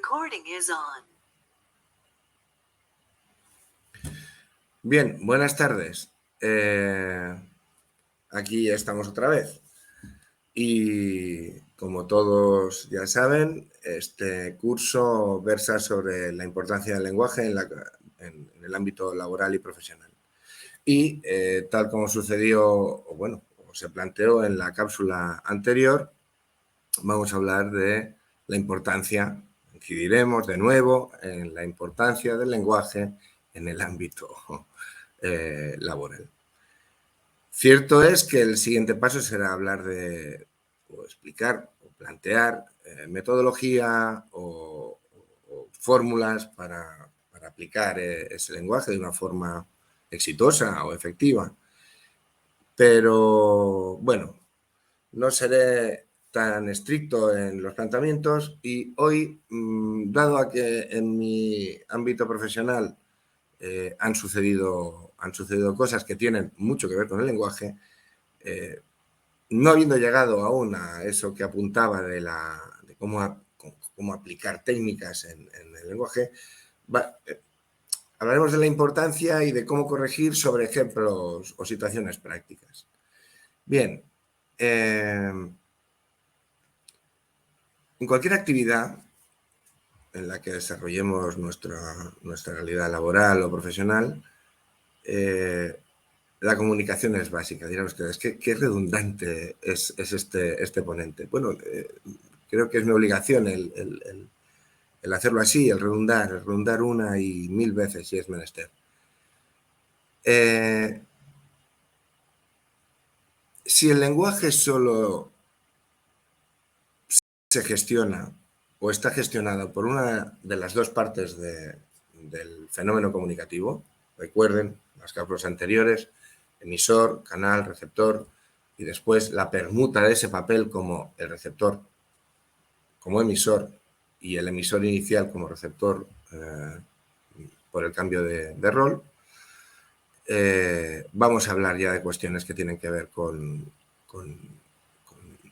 recording is on. Bien, buenas tardes. Aquí estamos otra vez. Y como todos ya saben, este curso versa sobre la importancia del lenguaje en el ámbito laboral y profesional. Y tal como sucedió, o se planteó en la cápsula anterior, vamos a hablar de la importancia, incidiremos de nuevo en la importancia del lenguaje en el ámbito laboral. Cierto es que el siguiente paso será hablar de, o explicar, o plantear metodología o fórmulas para aplicar ese lenguaje de una forma exitosa o efectiva. Pero, bueno, no seré tan estricto en los planteamientos y hoy, dado a que en mi ámbito profesional han sucedido cosas que tienen mucho que ver con el lenguaje, no habiendo llegado aún a eso que apuntaba de cómo aplicar técnicas en el lenguaje, hablaremos de la importancia y de cómo corregir sobre ejemplos o situaciones prácticas. Bien, en cualquier actividad en la que desarrollemos nuestra realidad laboral o profesional, la comunicación es básica. Dirán ustedes, ¿qué redundante es este ponente? Bueno, creo que es mi obligación el hacerlo así, el redundar una y 1000 veces si es menester. Si el lenguaje solo se gestiona o está gestionado por una de las dos partes del fenómeno comunicativo, recuerden las cápsulas anteriores, emisor, canal, receptor, y después la permuta de ese papel como el receptor, como emisor, y el emisor inicial como receptor por el cambio de rol. Vamos a hablar ya de cuestiones que tienen que ver con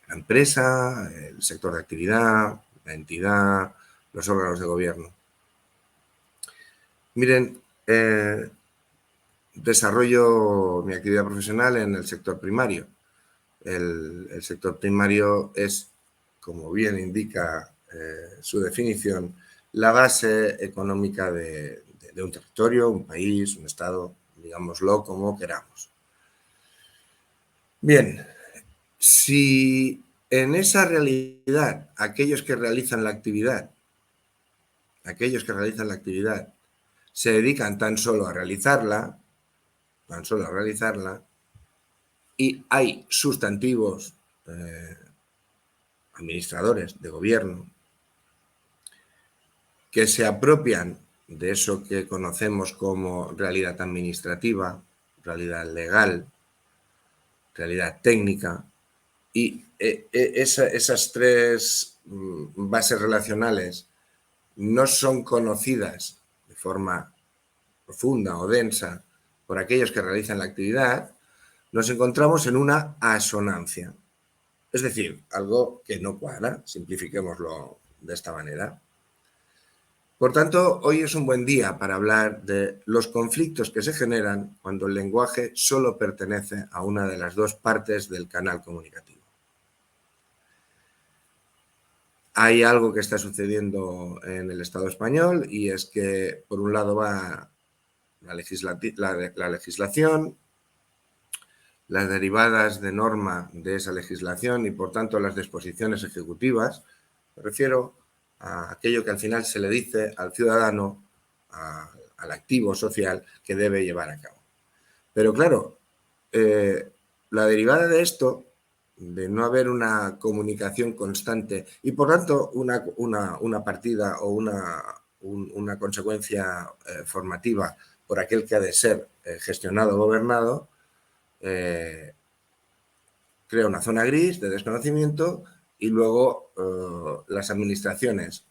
la empresa, el sector de actividad, la entidad, los órganos de gobierno. Miren, desarrollo mi actividad profesional en el sector primario. El sector primario es, como bien indica su definición, la base económica de un territorio, un país, un estado, digámoslo como queramos. Bien, si en esa realidad aquellos que realizan la actividad se dedican tan solo a realizarla, y hay sustantivos administradores de gobierno que se apropian de eso que conocemos como realidad administrativa, realidad legal, realidad técnica, y esas tres bases relacionales no son conocidas de forma profunda o densa por aquellos que realizan la actividad, nos encontramos en una asonancia. Es decir, algo que no cuadra, simplifiquémoslo de esta manera. Por tanto, hoy es un buen día para hablar de los conflictos que se generan cuando el lenguaje solo pertenece a una de las dos partes del canal comunicativo. Hay algo que está sucediendo en el Estado español y es que, por un lado, va la legislación, las derivadas de norma de esa legislación y, por tanto, las disposiciones ejecutivas. Me refiero a aquello que al final se le dice al ciudadano, al activo social que debe llevar a cabo. Pero, claro, la derivada de esto, de no haber una comunicación constante y, por tanto, una partida o una consecuencia formativa por aquel que ha de ser gestionado o gobernado, crea una zona gris de desconocimiento y luego las administraciones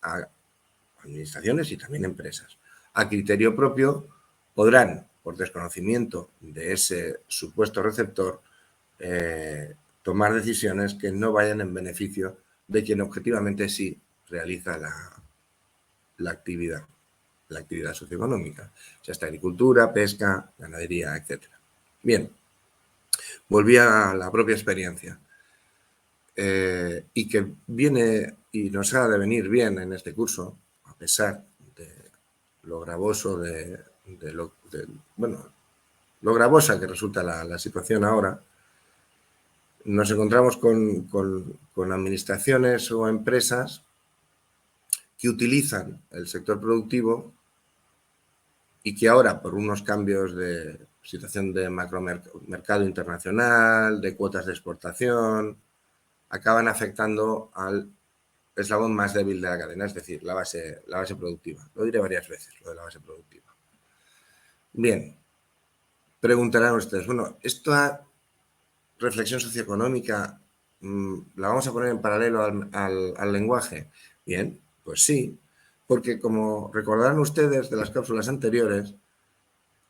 y también empresas a criterio propio podrán, por desconocimiento de ese supuesto receptor, tomar decisiones que no vayan en beneficio de quien objetivamente sí realiza la actividad socioeconómica, ya está agricultura, pesca, ganadería, etc. Bien, volví a la propia experiencia y que viene y nos ha de venir bien en este curso, a pesar de lo gravoso lo gravosa que resulta la situación ahora. Nos encontramos con administraciones o empresas que utilizan el sector productivo y que ahora, por unos cambios de situación de macromercado internacional, de cuotas de exportación, acaban afectando al eslabón más débil de la cadena, es decir, la base productiva. Lo diré varias veces, lo de la base productiva. Bien, preguntarán ustedes, bueno, esta reflexión socioeconómica la vamos a poner en paralelo al lenguaje. Bien, pues sí, porque como recordarán ustedes de las cápsulas anteriores,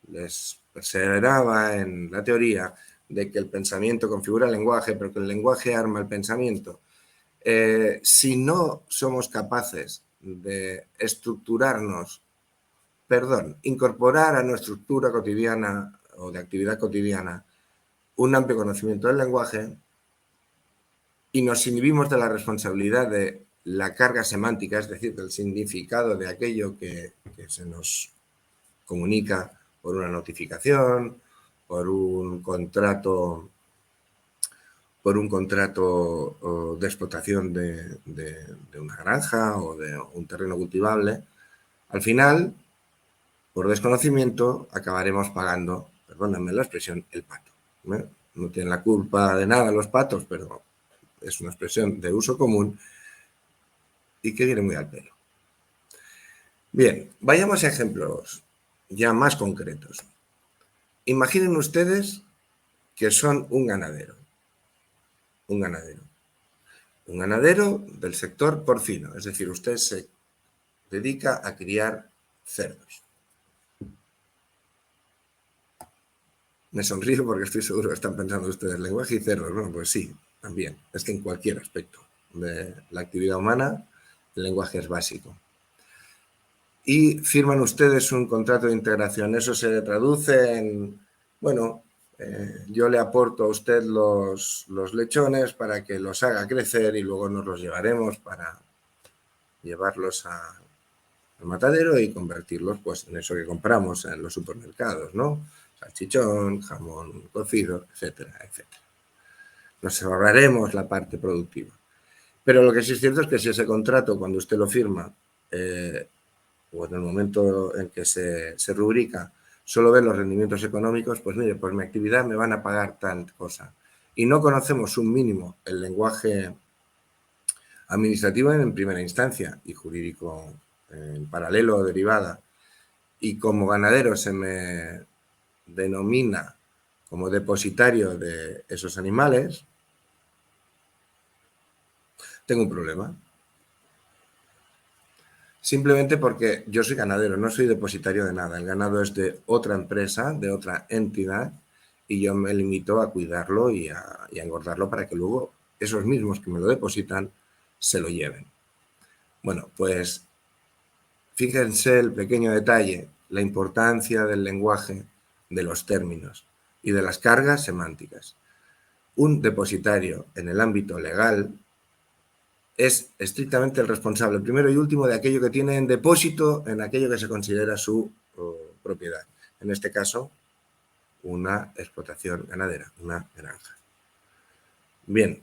les perseveraba en la teoría de que el pensamiento configura el lenguaje, pero que el lenguaje arma el pensamiento. Si no somos capaces de incorporar a nuestra estructura cotidiana o de actividad cotidiana un amplio conocimiento del lenguaje y nos inhibimos de la responsabilidad de la carga semántica, es decir, del significado de aquello que se nos comunica por una notificación, por un contrato de explotación de una granja o de un terreno cultivable, al final, por desconocimiento, acabaremos pagando, perdónenme la expresión, el pato. No tienen la culpa de nada los patos, pero es una expresión de uso común y que viene muy al pelo. Bien, vayamos a ejemplos ya más concretos. Imaginen ustedes que son un ganadero del sector porcino, es decir, usted se dedica a criar cerdos. Me sonrío porque estoy seguro que están pensando ustedes lenguaje y cerdos. Bueno, pues sí, también. Es que en cualquier aspecto de la actividad humana el lenguaje es básico. Y firman ustedes un contrato de integración. Eso se traduce en, bueno, yo le aporto a usted los lechones para que los haga crecer y luego nos los llevaremos para llevarlos al matadero y convertirlos pues en eso que compramos en los supermercados, ¿no? Salchichón, jamón cocido, etcétera, etcétera. Nos ahorraremos la parte productiva. Pero lo que sí es cierto es que si ese contrato, cuando usted lo firma, o en el momento en que se rubrica, solo ve los rendimientos económicos, pues mire, por mi actividad me van a pagar tal cosa. Y no conocemos un mínimo el lenguaje administrativo en primera instancia y jurídico en paralelo o derivada, y como ganadero se me denomina como depositario de esos animales, tengo un problema. Simplemente porque yo soy ganadero, no soy depositario de nada. El ganado es de otra empresa, de otra entidad, y yo me limito a cuidarlo y a engordarlo para que luego esos mismos que me lo depositan se lo lleven. Bueno, pues fíjense el pequeño detalle, la importancia del lenguaje, de los términos y de las cargas semánticas. Un depositario en el ámbito legal es estrictamente el responsable, primero y último, de aquello que tiene en depósito en aquello que se considera su propiedad. En este caso, una explotación ganadera, una granja. Bien,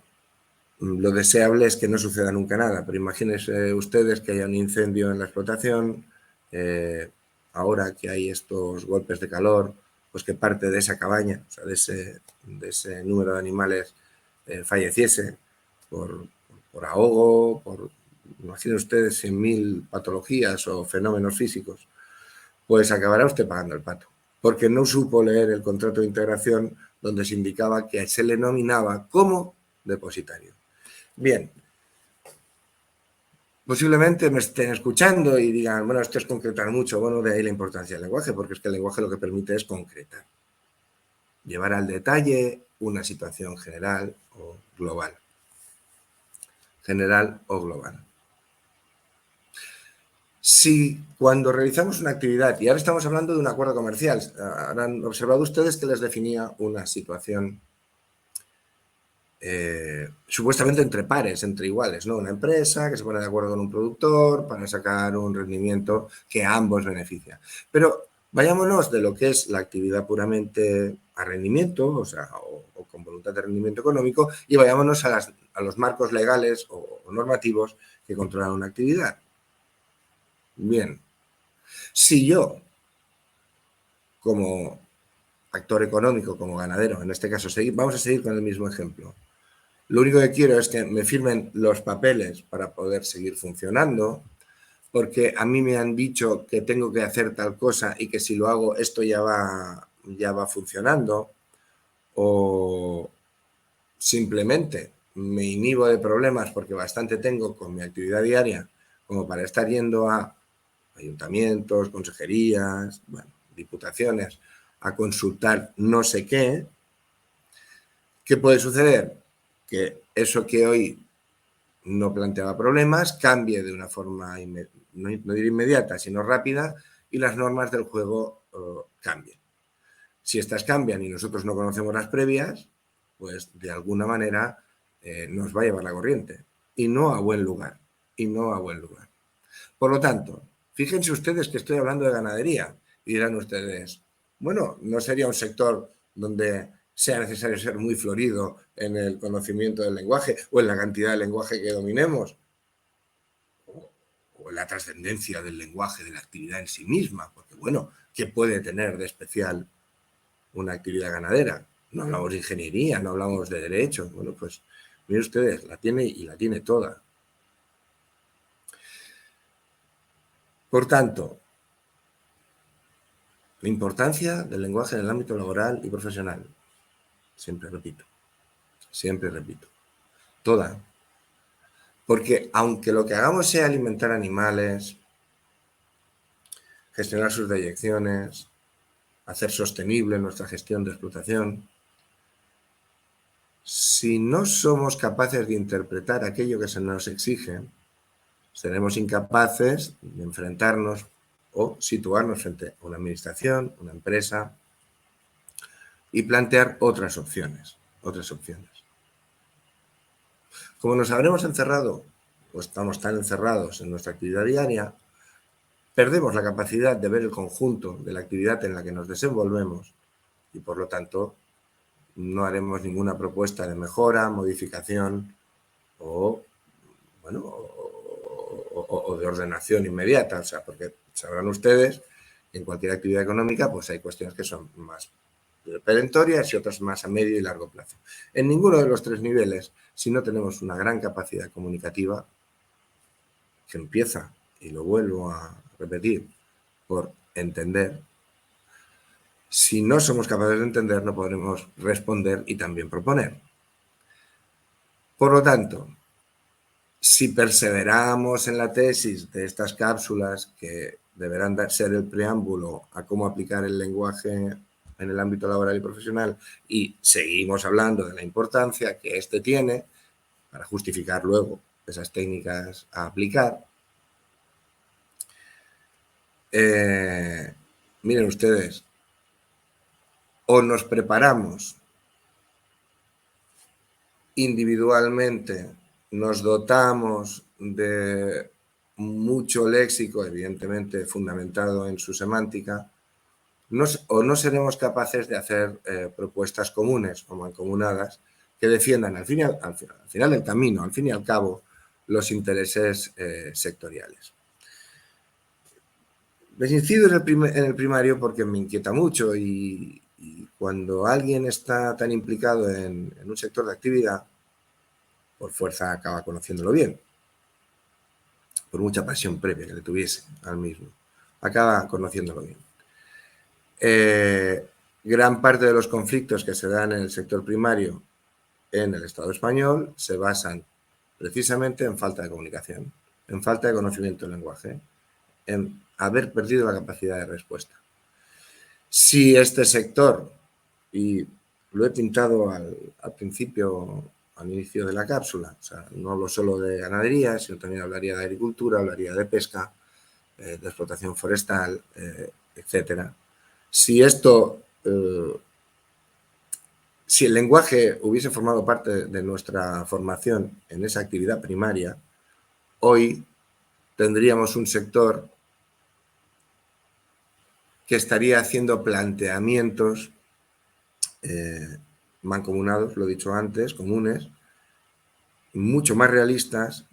lo deseable es que no suceda nunca nada, pero imagínense ustedes que haya un incendio en la explotación, ahora que hay estos golpes de calor, pues que parte de esa cabaña, o sea, de ese número de animales falleciese por ahogo, imaginen ustedes 100.000 patologías o fenómenos físicos, pues acabará usted pagando el pato, porque no supo leer el contrato de integración donde se indicaba que se le nominaba como depositario. Bien, posiblemente me estén escuchando y digan, bueno, esto es concretar mucho, bueno, de ahí la importancia del lenguaje, porque es que el lenguaje lo que permite es concretar, llevar al detalle una situación general o global. Si cuando realizamos una actividad, y ahora estamos hablando de un acuerdo comercial, habrán observado ustedes que les definía una situación supuestamente entre pares, entre iguales, ¿no? Una empresa que se pone de acuerdo con un productor para sacar un rendimiento que a ambos beneficia. Pero vayámonos de lo que es la actividad puramente a rendimiento, o sea, o con voluntad de rendimiento económico, y vayámonos a los marcos legales o normativos que controlan una actividad. Bien, si yo, como actor económico, como ganadero, en este caso, vamos a seguir con el mismo ejemplo. Lo único que quiero es que me firmen los papeles para poder seguir funcionando, porque a mí me han dicho que tengo que hacer tal cosa y que si lo hago esto ya va funcionando, o simplemente me inhibo de problemas porque bastante tengo con mi actividad diaria como para estar yendo a ayuntamientos, consejerías, bueno, diputaciones, a consultar no sé qué. ¿Qué puede suceder? Que eso que hoy no planteaba problemas cambie de una forma, no diré inmediata, sino rápida, y las normas del juego cambien. Si estas cambian y nosotros no conocemos las previas, pues de alguna manera nos va a llevar la corriente, y no a buen lugar, y no a buen lugar. Por lo tanto, fíjense ustedes que estoy hablando de ganadería y dirán ustedes, bueno, ¿no sería un sector donde sea necesario ser muy florido en el conocimiento del lenguaje o en la cantidad de lenguaje que dominemos? O en la trascendencia del lenguaje, de la actividad en sí misma, porque bueno, ¿qué puede tener de especial una actividad ganadera? No hablamos de ingeniería, no hablamos de derecho. Bueno, pues miren ustedes, la tiene y la tiene toda. Por tanto, la importancia del lenguaje en el ámbito laboral y profesional. Siempre repito, toda. Porque aunque lo que hagamos sea alimentar animales, gestionar sus deyecciones, hacer sostenible nuestra gestión de explotación, si no somos capaces de interpretar aquello que se nos exige, seremos incapaces de enfrentarnos o situarnos frente a una administración, una empresa, y plantear otras opciones. Como nos habremos encerrado, o estamos tan encerrados en nuestra actividad diaria, perdemos la capacidad de ver el conjunto de la actividad en la que nos desenvolvemos y, por lo tanto, no haremos ninguna propuesta de mejora, modificación o, bueno, o de ordenación inmediata. O sea, porque sabrán ustedes que en cualquier actividad económica pues hay cuestiones que son más perentorias y otras más a medio y largo plazo. En ninguno de los tres niveles, si no tenemos una gran capacidad comunicativa, que empieza, y lo vuelvo a repetir, por entender, si no somos capaces de entender, no podremos responder y también proponer. Por lo tanto, si perseveramos en la tesis de estas cápsulas, que deberán ser el preámbulo a cómo aplicar el lenguaje en el ámbito laboral y profesional, y seguimos hablando de la importancia que éste tiene para justificar luego esas técnicas a aplicar, miren ustedes, o nos preparamos individualmente, nos dotamos de mucho léxico, evidentemente fundamentado en su semántica, o no seremos capaces de hacer propuestas comunes o mancomunadas que defiendan al final del camino, al fin y al cabo, los intereses sectoriales. Les incido en el primario porque me inquieta mucho y cuando alguien está tan implicado en un sector de actividad, por fuerza acaba conociéndolo bien, por mucha pasión previa que le tuviese al mismo, acaba conociéndolo bien. Gran parte de los conflictos que se dan en el sector primario en el Estado español se basan precisamente en falta de comunicación, en falta de conocimiento del lenguaje, en haber perdido la capacidad de respuesta. Si este sector, y lo he pintado al principio, al inicio de la cápsula, o sea, no hablo solo de ganadería, sino también hablaría de agricultura, hablaría de pesca, de explotación forestal, etcétera. Si esto, si el lenguaje hubiese formado parte de nuestra formación en esa actividad primaria, hoy tendríamos un sector que estaría haciendo planteamientos mancomunados, lo he dicho antes, comunes, mucho más realistas,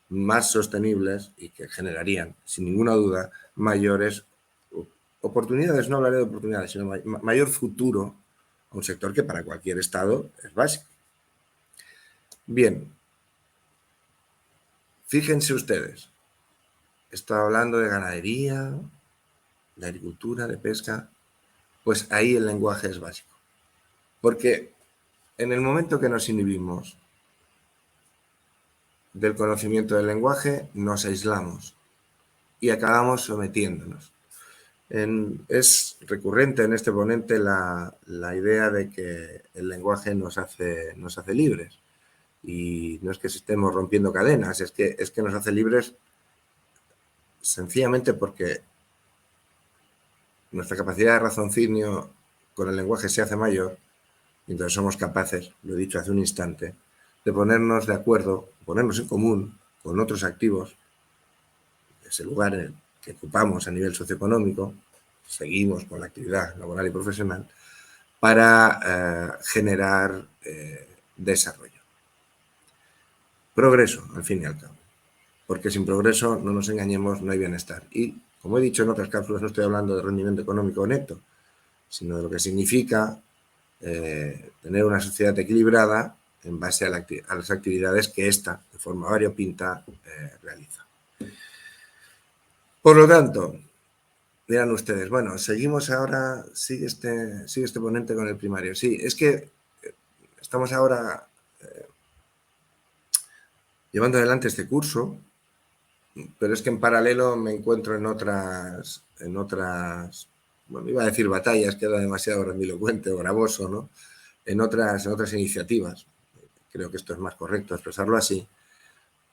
más sostenibles y que generarían, sin ninguna duda, mayores oportunidades, no hablaré de oportunidades, sino mayor futuro a un sector que para cualquier Estado es básico. Bien, fíjense ustedes, estoy hablando de ganadería, de agricultura, de pesca, pues ahí el lenguaje es básico. Porque en el momento que nos inhibimos del conocimiento del lenguaje, nos aislamos y acabamos sometiéndonos. Es recurrente en este ponente la idea de que el lenguaje nos hace libres. Y no es que estemos rompiendo cadenas, es que nos hace libres sencillamente porque nuestra capacidad de raciocinio con el lenguaje se hace mayor y entonces somos capaces, lo he dicho hace un instante, de ponernos de acuerdo, ponernos en común con otros activos, ese lugar en el que ocupamos a nivel socioeconómico, seguimos con la actividad laboral y profesional, para generar desarrollo. Progreso, al fin y al cabo. Porque sin progreso, no nos engañemos, no hay bienestar. Y, como he dicho en otras cápsulas, no estoy hablando de rendimiento económico neto, sino de lo que significa tener una sociedad equilibrada en base a las actividades que ésta, de forma variopinta, realiza. Por lo tanto, dirán ustedes, bueno, seguimos ahora, sigue este ponente con el primario. Sí, es que estamos ahora llevando adelante este curso, pero es que en paralelo me encuentro en otras, bueno, iba a decir batallas, queda demasiado grandilocuente o gravoso, ¿no? En otras iniciativas. Creo que esto es más correcto expresarlo así,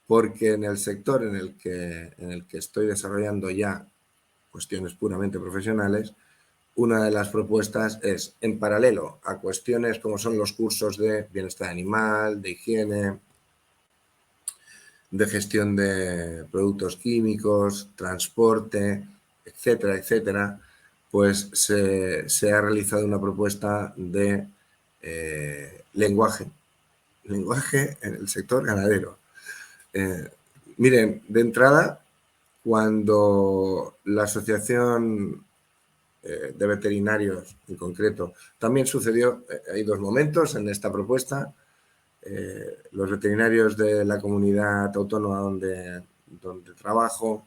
porque en el sector en el que estoy desarrollando ya cuestiones puramente profesionales, una de las propuestas es, en paralelo a cuestiones como son los cursos de bienestar animal, de higiene, de gestión de productos químicos, transporte, etcétera, etcétera, pues se ha realizado una propuesta de lenguaje en el sector ganadero. Miren, de entrada, cuando la Asociación de Veterinarios, en concreto, también sucedió, hay dos momentos en esta propuesta. Los veterinarios de la comunidad autónoma donde trabajo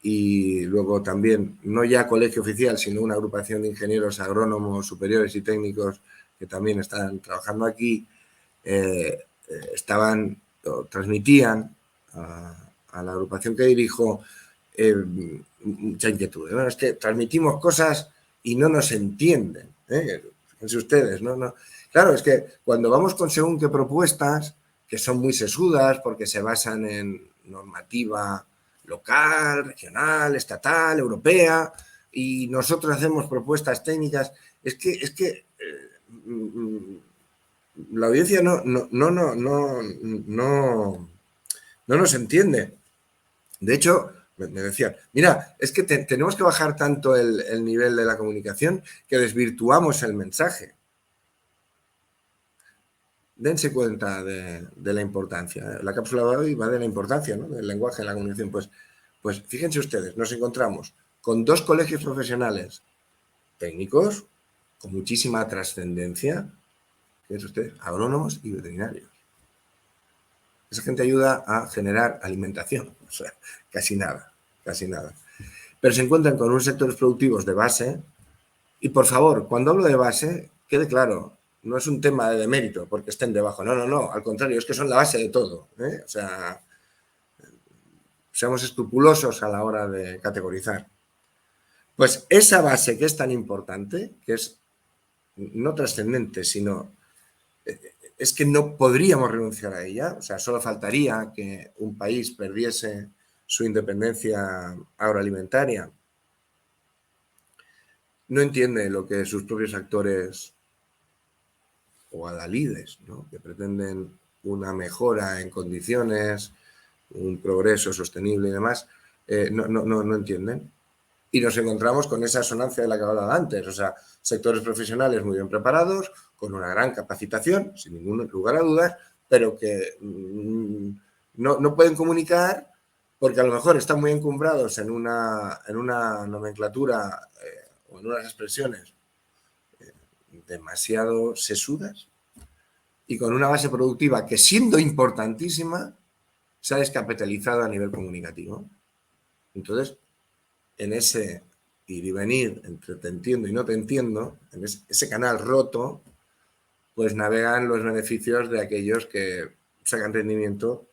y luego también, no ya colegio oficial, sino una agrupación de ingenieros agrónomos superiores y técnicos que también están trabajando aquí, transmitían a la agrupación que dirijo mucha inquietud. Bueno, es que transmitimos cosas y no nos entienden. Fíjense ustedes, ¿no? Claro, es que cuando vamos con según qué propuestas, que son muy sesudas porque se basan en normativa local, regional, estatal, europea, y nosotros hacemos propuestas técnicas, es que la audiencia no nos entiende. De hecho, me decían, mira, es que tenemos que bajar tanto el nivel de la comunicación que desvirtuamos el mensaje. Dense cuenta de la importancia. La cápsula de hoy va de la importancia, ¿no?, del lenguaje en la comunicación. Pues fíjense ustedes, nos encontramos con dos colegios profesionales técnicos con muchísima trascendencia, fíjense ustedes, agrónomos y veterinarios. Esa gente ayuda a generar alimentación, o sea, casi nada. Pero se encuentran con unos sectores productivos de base y, por favor, cuando hablo de base, quede claro, no es un tema de demérito porque estén debajo, no, al contrario, es que son la base de todo, ¿eh? O sea, seamos escrupulosos a la hora de categorizar. Pues esa base que es tan importante, que es no trascendente, sino es que no podríamos renunciar a ella, o sea, solo faltaría que un país perdiese su independencia agroalimentaria, no entiende lo que sus propios actores o adalides, ¿no?, que pretenden una mejora en condiciones, un progreso sostenible y demás, no entienden. Y nos encontramos con esa asonancia de la que hablaba antes, o sea, sectores profesionales muy bien preparados, con una gran capacitación, sin ningún lugar a dudas, pero que no pueden comunicar porque a lo mejor están muy encumbrados en una nomenclatura o en unas expresiones demasiado sesudas y con una base productiva que, siendo importantísima, se ha descapitalizado a nivel comunicativo. Entonces, en ese ir y venir entre te entiendo y no te entiendo, en ese canal roto, pues navegan los beneficios de aquellos que sacan rendimiento,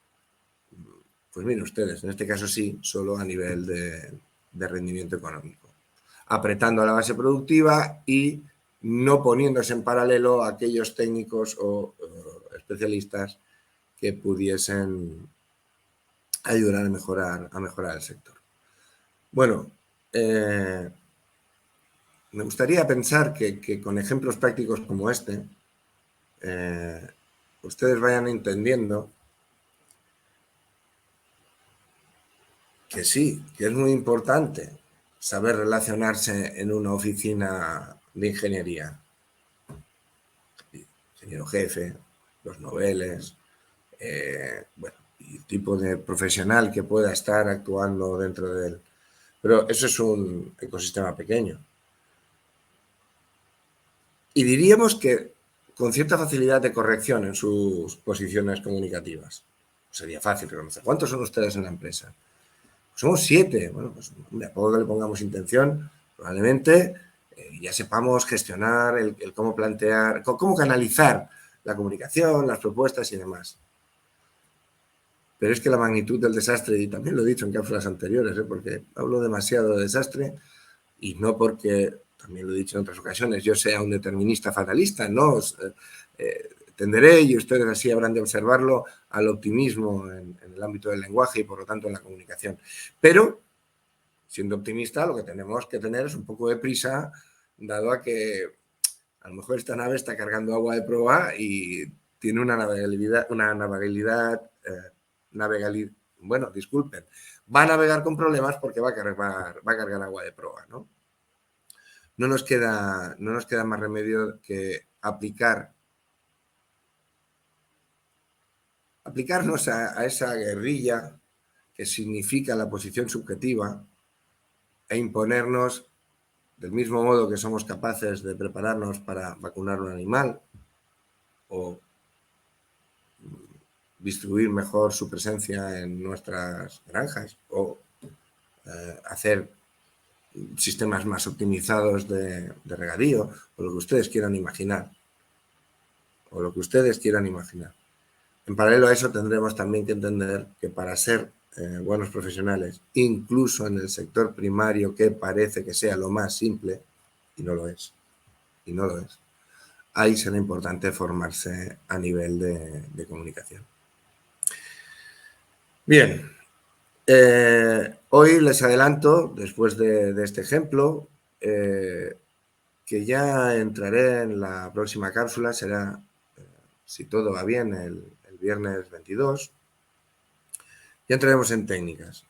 pues miren ustedes, en este caso sí, solo a nivel de rendimiento económico, apretando a la base productiva y no poniéndose en paralelo a aquellos técnicos o especialistas que pudiesen ayudar a mejorar el sector. Bueno, me gustaría pensar que con ejemplos prácticos como este, ustedes vayan entendiendo que sí, que es muy importante saber relacionarse en una oficina de ingeniería. Ingeniero jefe, los noveles, bueno, y el tipo de profesional que pueda estar actuando dentro de él. Pero eso es un ecosistema pequeño. Y diríamos que con cierta facilidad de corrección en sus posiciones comunicativas. Sería fácil reconocer. ¿Cuántos son ustedes en la empresa? Pues somos 7. Bueno, pues a poco que le pongamos intención, probablemente ya sepamos gestionar el cómo plantear, cómo canalizar la comunicación, las propuestas y demás. Pero es que la magnitud del desastre, y también lo he dicho en cápsulas anteriores, porque hablo demasiado de desastre y no porque, también lo he dicho en otras ocasiones, yo sea un determinista fatalista, no, tenderé, y ustedes así habrán de observarlo, al optimismo en el ámbito del lenguaje y por lo tanto en la comunicación. Pero, siendo optimista, lo que tenemos que tener es un poco de prisa, dado a que a lo mejor esta nave está cargando agua de proa y tiene una navegabilidad, bueno, disculpen, va a navegar con problemas porque va a cargar agua de proa, ¿no? No nos queda más remedio que aplicarnos a esa guerrilla que significa la posición subjetiva e imponernos, del mismo modo que somos capaces de prepararnos para vacunar un animal o distribuir mejor su presencia en nuestras granjas o hacer sistemas más optimizados de regadío o lo que ustedes quieran imaginar. En paralelo a eso tendremos también que entender que para ser buenos profesionales, incluso en el sector primario, que parece que sea lo más simple, y no lo es, ahí será importante formarse a nivel de comunicación. Bien, hoy les adelanto, después de este ejemplo, que ya entraré en la próxima cápsula, será, si todo va bien, el viernes 22. Ya entraremos en técnicas.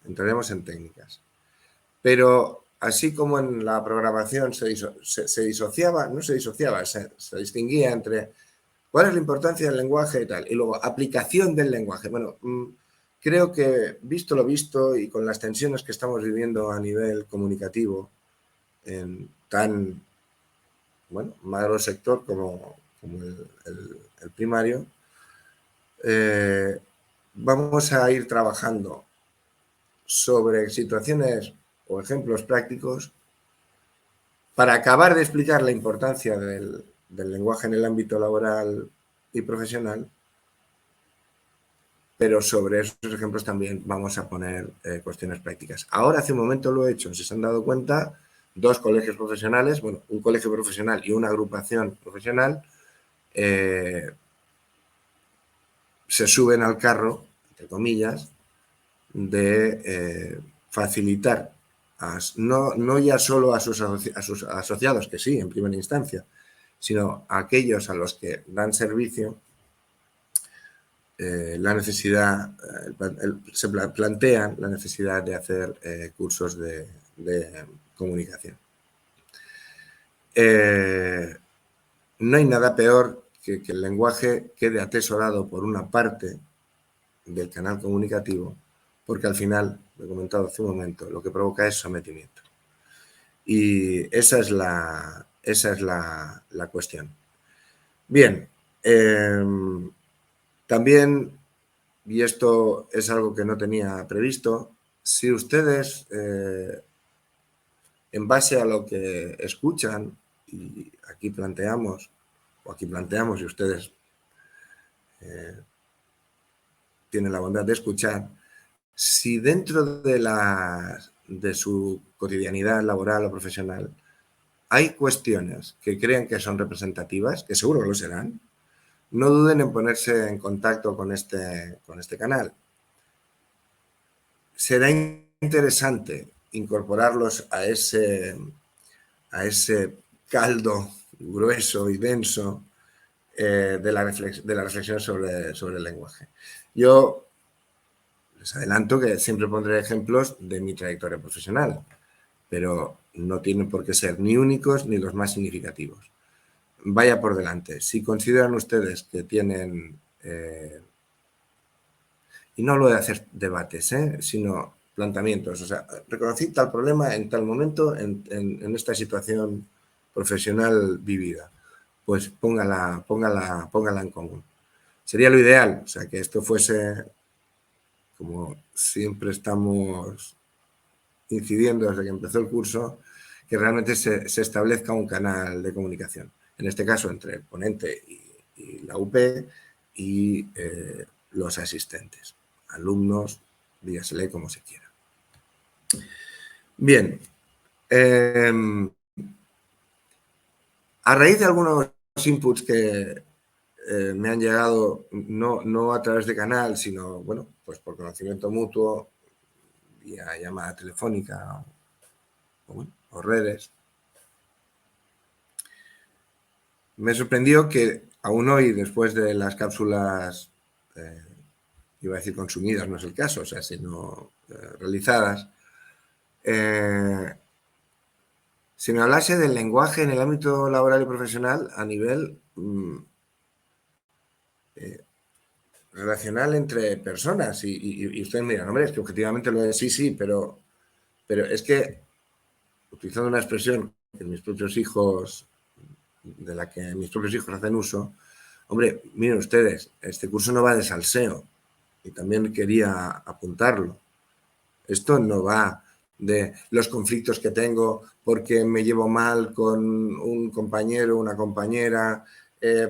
Pero así como en la programación se disociaba, se distinguía entre cuál es la importancia del lenguaje y tal, y luego aplicación del lenguaje. Bueno, creo que visto lo visto y con las tensiones que estamos viviendo a nivel comunicativo en tan magro sector como el primario, vamos a ir trabajando sobre situaciones o ejemplos prácticos para acabar de explicar la importancia del lenguaje en el ámbito laboral y profesional, pero sobre esos ejemplos también vamos a poner cuestiones prácticas. Ahora, hace un momento lo he hecho, si se han dado cuenta, 2 colegios profesionales, bueno, un colegio profesional y una agrupación profesional, se suben al carro, entre comillas, de facilitar, no ya solo a sus asociados, que sí, en primera instancia, sino a aquellos a los que dan servicio, la necesidad, se plantean la necesidad de hacer cursos de comunicación. No hay nada peor que el lenguaje quede atesorado por una parte del canal comunicativo, porque al final, lo he comentado hace un momento, lo que provoca es sometimiento. Y esa es la cuestión. Bien, también, y esto es algo que no tenía previsto, si ustedes, en base a lo que escuchan, y aquí planteamos y ustedes tienen la bondad de escuchar, si dentro de su cotidianidad laboral o profesional hay cuestiones que creen que son representativas, que seguro lo serán, no duden en ponerse en contacto con este canal. Será interesante incorporarlos a ese caldo grueso y denso de la reflexión sobre el lenguaje. Yo les adelanto que siempre pondré ejemplos de mi trayectoria profesional, pero no tienen por qué ser ni únicos ni los más significativos. Vaya por delante. Si consideran ustedes que tienen, y no hablo de hacer debates, sino planteamientos, o sea, reconocí tal problema en tal momento, en esta situación profesional vivida, pues póngala en común. Sería lo ideal, o sea, que esto fuese, como siempre estamos incidiendo desde que empezó el curso, que realmente se establezca un canal de comunicación. En este caso, entre el ponente y la UP y los asistentes, alumnos, dígasele como se quiera. Bien, a raíz de algunos inputs que me han llegado, no a través de canal, sino, bueno, pues por conocimiento mutuo, vía llamada telefónica o redes, me sorprendió que aún hoy, después de las cápsulas, iba a decir consumidas, no es el caso, o sea, sino realizadas, se me hablase del lenguaje en el ámbito laboral y profesional a nivel relacional entre personas. Y ustedes miran, hombre, es que objetivamente lo es, sí, pero es que, utilizando una expresión que mis propios hijos, de la que mis propios hijos hacen uso, hombre, miren ustedes, este curso no va de salseo, y también quería apuntarlo. Esto no va de los conflictos que tengo porque me llevo mal con un compañero o una compañera,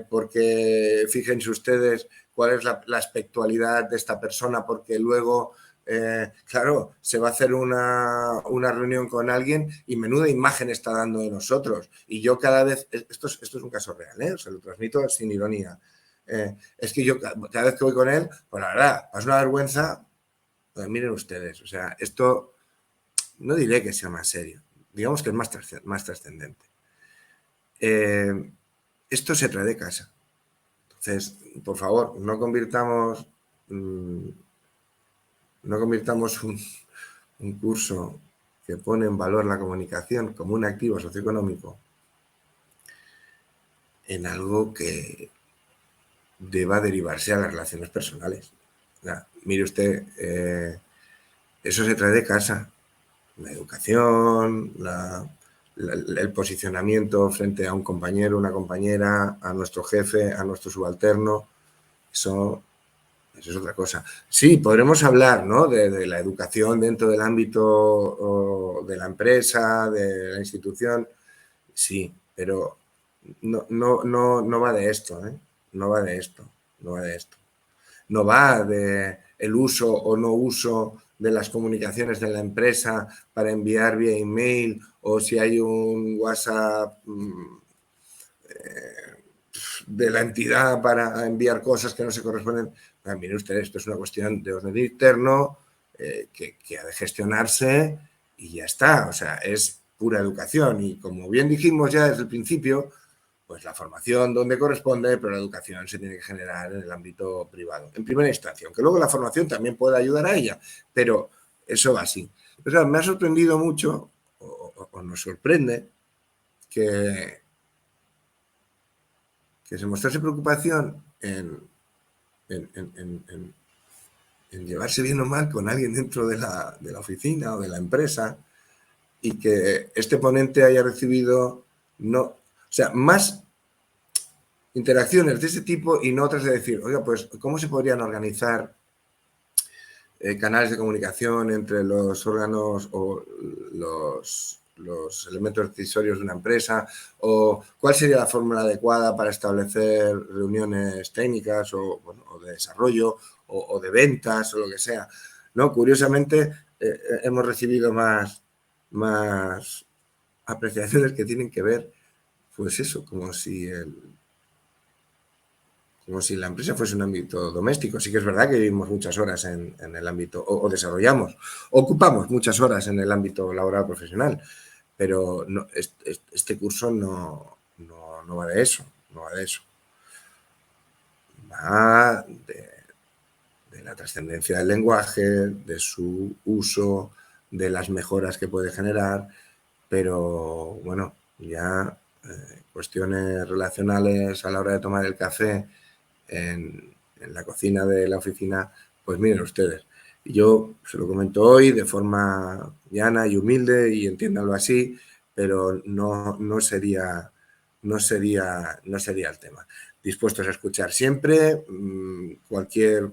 porque fíjense ustedes cuál es la aspectualidad de esta persona, porque luego, claro, se va a hacer una reunión con alguien y menuda imagen está dando de nosotros. Y yo cada vez, esto es un caso real, o sea, lo transmito sin ironía. Es que yo cada vez que voy con él, pues la verdad, es una vergüenza. Pues miren ustedes, o sea, esto no diré que sea más serio, digamos que es más trascendente. Esto se trae de casa. Entonces, por favor, no convirtamos un curso que pone en valor la comunicación como un activo socioeconómico en algo que deba derivarse a las relaciones personales. O sea, mire usted, eso se trae de casa. La educación, el posicionamiento frente a un compañero, una compañera, a nuestro jefe, a nuestro subalterno, eso es otra cosa. Sí, podremos hablar, ¿no?, de la educación dentro del ámbito de la empresa, de la institución, sí, pero no va de esto, ¿eh? No va de esto. No va de el uso o no uso de las comunicaciones de la empresa para enviar vía email, o si hay un WhatsApp de la entidad para enviar cosas que no se corresponden. Miren ustedes, esto es una cuestión de orden interno, que ha de gestionarse y ya está. O sea, es pura educación y como bien dijimos ya desde el principio, pues la formación donde corresponde, pero la educación se tiene que generar en el ámbito privado, en primera instancia, aunque luego la formación también puede ayudar a ella, pero eso va así. O sea, me ha sorprendido mucho, o nos sorprende, que se mostrase preocupación en llevarse bien o mal con alguien dentro de la oficina o de la empresa y que este ponente haya recibido más interacciones de ese tipo y no otras de decir, oiga, pues, ¿cómo se podrían organizar canales de comunicación entre los órganos o los elementos decisorios de una empresa? ¿O cuál sería la fórmula adecuada para establecer reuniones técnicas o de desarrollo o de ventas o lo que sea? ¿No? Curiosamente, hemos recibido más apreciaciones que tienen que ver, pues eso, como si la empresa fuese un ámbito doméstico. Sí que es verdad que vivimos muchas horas en el ámbito, o desarrollamos, ocupamos muchas horas en el ámbito laboral profesional, pero no, este curso no va de eso, no va de eso. Va de la trascendencia del lenguaje, de su uso, de las mejoras que puede generar, pero bueno, ya cuestiones relacionales a la hora de tomar el café en la cocina de la oficina, pues miren ustedes. Yo se lo comento hoy de forma llana y humilde y entiéndanlo así, pero no sería el tema. Dispuestos a escuchar siempre cualquier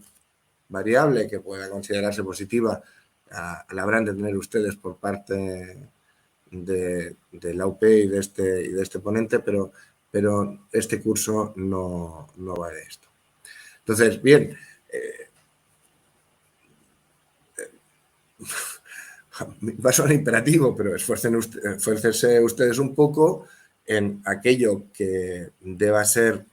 variable que pueda considerarse positiva, la habrán de tener ustedes por parte de la UP y de este ponente, pero este curso no va de esto. Entonces, bien, va a sonar imperativo, pero esfuércense ustedes un poco en aquello que deba ser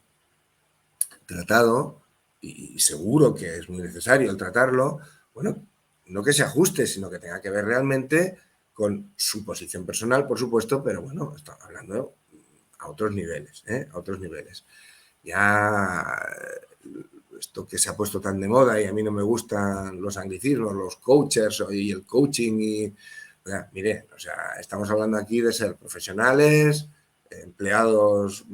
tratado, y seguro que es muy necesario el tratarlo, bueno, no que se ajuste, sino que tenga que ver realmente con su posición personal, por supuesto, pero bueno, estamos hablando a otros niveles, a otros niveles. Ya esto que se ha puesto tan de moda y a mí no me gustan los anglicismos, los coaches y el coaching y... O sea, mire, o sea, estamos hablando aquí de ser profesionales, empleados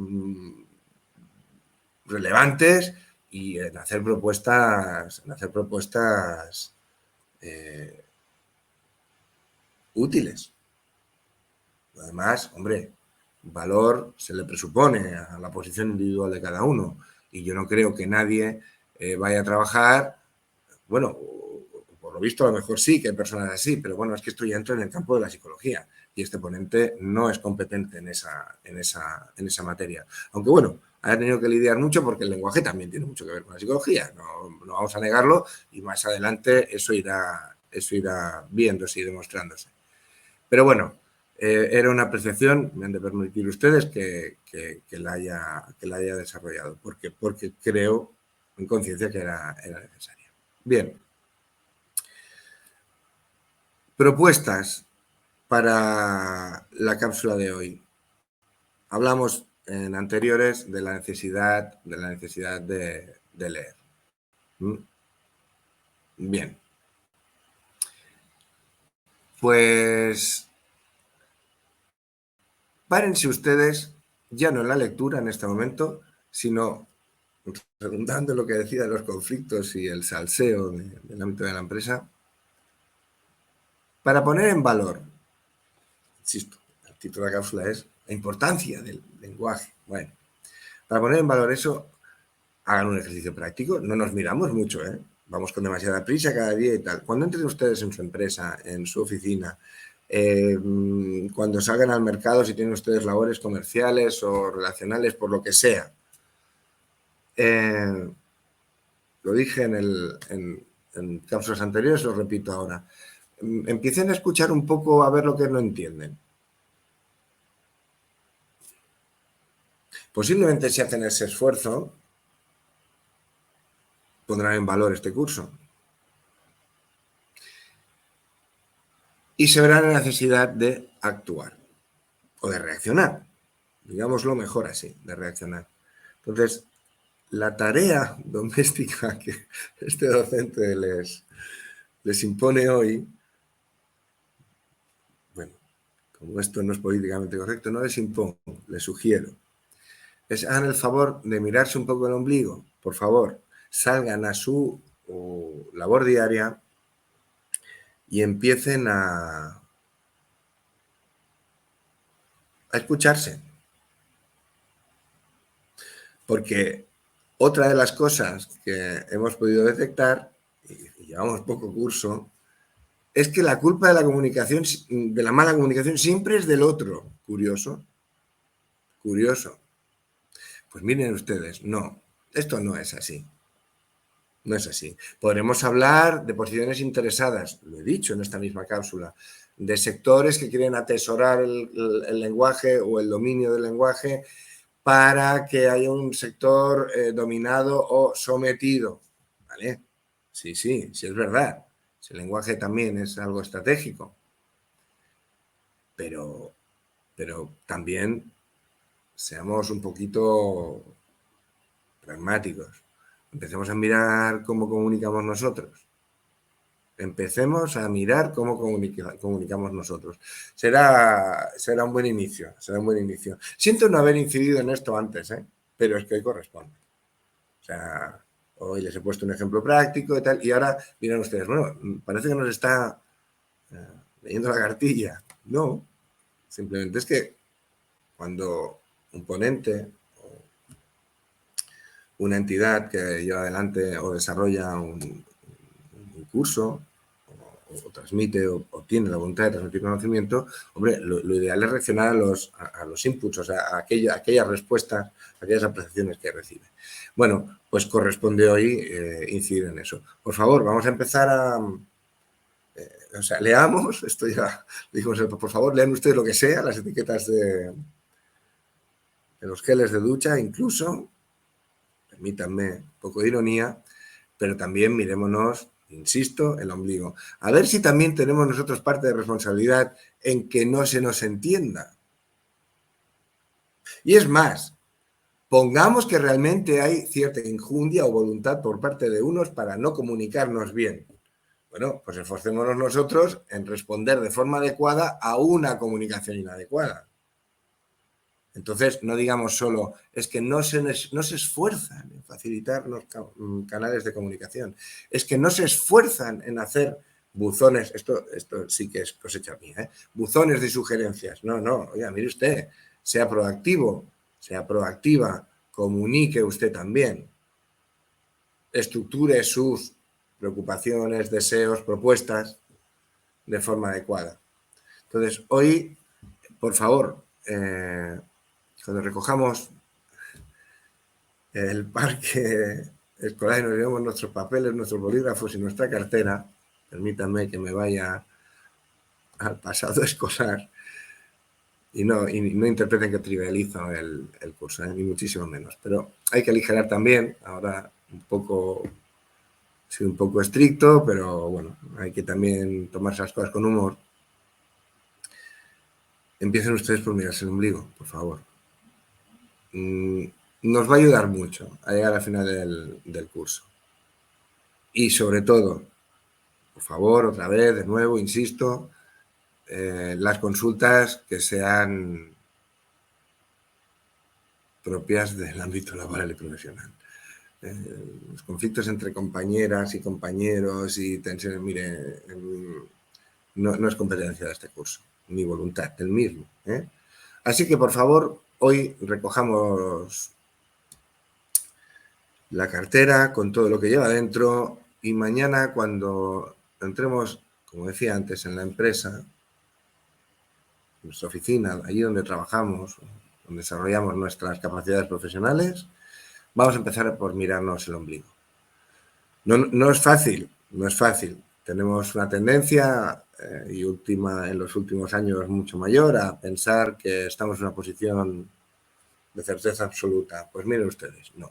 relevantes y en hacer propuestas útiles. Además, hombre, valor se le presupone a la posición individual de cada uno y yo no creo que nadie vaya a trabajar, bueno, por lo visto a lo mejor sí que hay personas así, pero bueno, es que esto ya entra en el campo de la psicología y este ponente no es competente en esa materia. Aunque bueno, ha tenido que lidiar mucho porque el lenguaje también tiene mucho que ver con la psicología, no vamos a negarlo y más adelante eso irá viéndose y demostrándose. Pero bueno, era una apreciación, me han de permitir ustedes que la haya desarrollado, porque creo en conciencia que era necesaria. Bien. Propuestas para la cápsula de hoy. Hablamos en anteriores de la necesidad de leer. Bien. Pues párense ustedes, ya no en la lectura en este momento, sino redundando en lo que decía de los conflictos y el salseo del ámbito de la empresa, para poner en valor, insisto, el título de la cápsula es la importancia del lenguaje. Bueno, para poner en valor eso, hagan un ejercicio práctico, no nos miramos mucho, vamos con demasiada prisa cada día y tal. Cuando entren ustedes en su empresa, en su oficina, cuando salgan al mercado, si tienen ustedes labores comerciales o relacionales, por lo que sea, lo dije en cápsulas anteriores, lo repito ahora, empiecen a escuchar un poco a ver lo que no entienden. Posiblemente si hacen ese esfuerzo, pondrán en valor este curso. y se verá la necesidad de actuar o de reaccionar, digámoslo mejor así, de reaccionar. Entonces, la tarea doméstica que este docente les impone hoy, bueno, como esto no es políticamente correcto, no les impongo, les sugiero, es hagan el favor de mirarse un poco el ombligo, por favor, salgan a su labor diaria y empiecen a escucharse. Porque otra de las cosas que hemos podido detectar, y llevamos poco curso, es que la culpa de la comunicación, de la mala comunicación, siempre es del otro. Curioso. Curioso. Pues miren ustedes, no, esto no es así. No es así. Podremos hablar de posiciones interesadas, lo he dicho en esta misma cápsula, de sectores que quieren atesorar el lenguaje o el dominio del lenguaje para que haya un sector dominado o sometido. ¿Vale? Sí, sí, sí es verdad. El lenguaje también es algo estratégico. Pero también seamos un poquito pragmáticos. Empecemos a mirar cómo comunicamos nosotros. Empecemos a mirar cómo comunicamos nosotros. Será un buen inicio, será un buen inicio. Siento no haber incidido en esto antes, pero es que hoy corresponde. O sea, hoy les he puesto un ejemplo práctico y tal, y ahora miren ustedes, bueno, parece que nos está leyendo la cartilla. No, simplemente es que cuando un ponente o una entidad que lleva adelante o desarrolla un curso o transmite o tiene la voluntad de transmitir conocimiento, hombre, lo ideal es reaccionar a los inputs, o sea, a aquellas respuestas, a aquellas apreciaciones que recibe. Bueno, pues corresponde hoy incidir en eso. Por favor, vamos a empezar a... o sea, leamos, esto ya dijimos, por favor, lean ustedes lo que sea, las etiquetas de los geles de ducha, incluso, permítanme un poco de ironía, pero también mirémonos, insisto, el ombligo. A ver si también tenemos nosotros parte de responsabilidad en que no se nos entienda. Y es más, pongamos que realmente hay cierta injundia o voluntad por parte de unos para no comunicarnos bien. Bueno, pues esforcémonos nosotros en responder de forma adecuada a una comunicación inadecuada. Entonces, no digamos solo, es que no se esfuerzan en facilitar los canales de comunicación, es que no se esfuerzan en hacer buzones, esto sí que es cosecha mía, buzones de sugerencias. No, oiga, mire usted, sea proactivo, sea proactiva, comunique usted también, estructure sus preocupaciones, deseos, propuestas de forma adecuada. Entonces, hoy, por favor, cuando recojamos el parque escolar y nos llevamos nuestros papeles, nuestros bolígrafos y nuestra cartera, permítanme que me vaya al pasado escolar y no interpreten que trivializo el curso, ni muchísimo menos. Pero hay que aligerar también, ahora soy un poco estricto, pero bueno, hay que también tomarse las cosas con humor. Empiecen ustedes por mirarse el ombligo, por favor. Nos va a ayudar mucho a llegar al final del curso. Y sobre todo, por favor, otra vez, de nuevo, insisto, las consultas que sean propias del ámbito laboral y profesional. Los conflictos entre compañeras y compañeros y tensiones, mire, no es competencia de este curso, ni voluntad del mismo. Así que, por favor, hoy recojamos la cartera con todo lo que lleva dentro y mañana cuando entremos, como decía antes, en la empresa, en nuestra oficina, allí donde trabajamos, donde desarrollamos nuestras capacidades profesionales, vamos a empezar por mirarnos el ombligo. No es fácil, no es fácil. Tenemos una tendencia, en los últimos años mucho mayor, a pensar que estamos en una posición de certeza absoluta. Pues miren ustedes, no.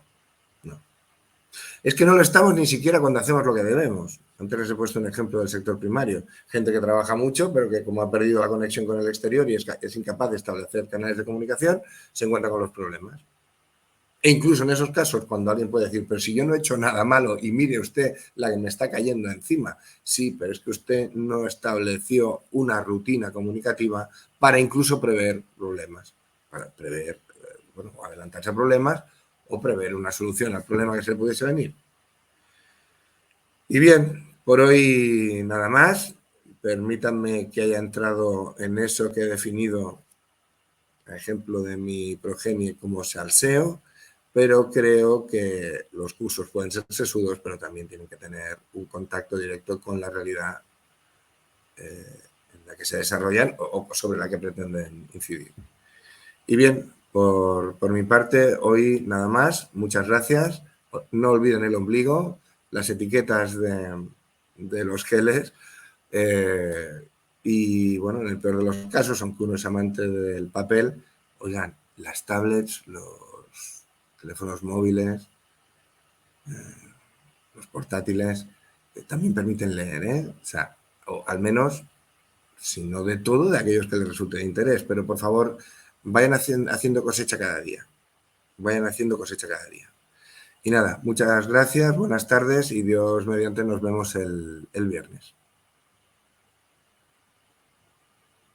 Es que no lo estamos ni siquiera cuando hacemos lo que debemos. Antes les he puesto un ejemplo del sector primario. Gente que trabaja mucho, pero que como ha perdido la conexión con el exterior y es incapaz de establecer canales de comunicación, se encuentra con los problemas. E incluso en esos casos, cuando alguien puede decir, pero si yo no he hecho nada malo y mire usted la que me está cayendo encima. Sí, pero es que usted no estableció una rutina comunicativa para incluso prever problemas, para prever, bueno, adelantarse a problemas o prever una solución al problema que se pudiese venir. Y bien, por hoy nada más. Permítanme que haya entrado en eso que he definido, a ejemplo de mi progenie, como salseo, pero creo que los cursos pueden ser sesudos, pero también tienen que tener un contacto directo con la realidad en la que se desarrollan o sobre la que pretenden incidir. Y bien, por mi parte, hoy nada más. Muchas gracias. No olviden el ombligo, las etiquetas de los geles. Y bueno, en el peor de los casos, aunque uno es amante del papel, oigan, las tablets, los teléfonos móviles, los portátiles, también permiten leer, ¿eh? O sea, o al menos, si no de todo, de aquellos que les resulte de interés. Pero por favor, vayan haciendo cosecha cada día. Vayan haciendo cosecha cada día. Y nada, muchas gracias, buenas tardes y Dios mediante nos vemos el viernes.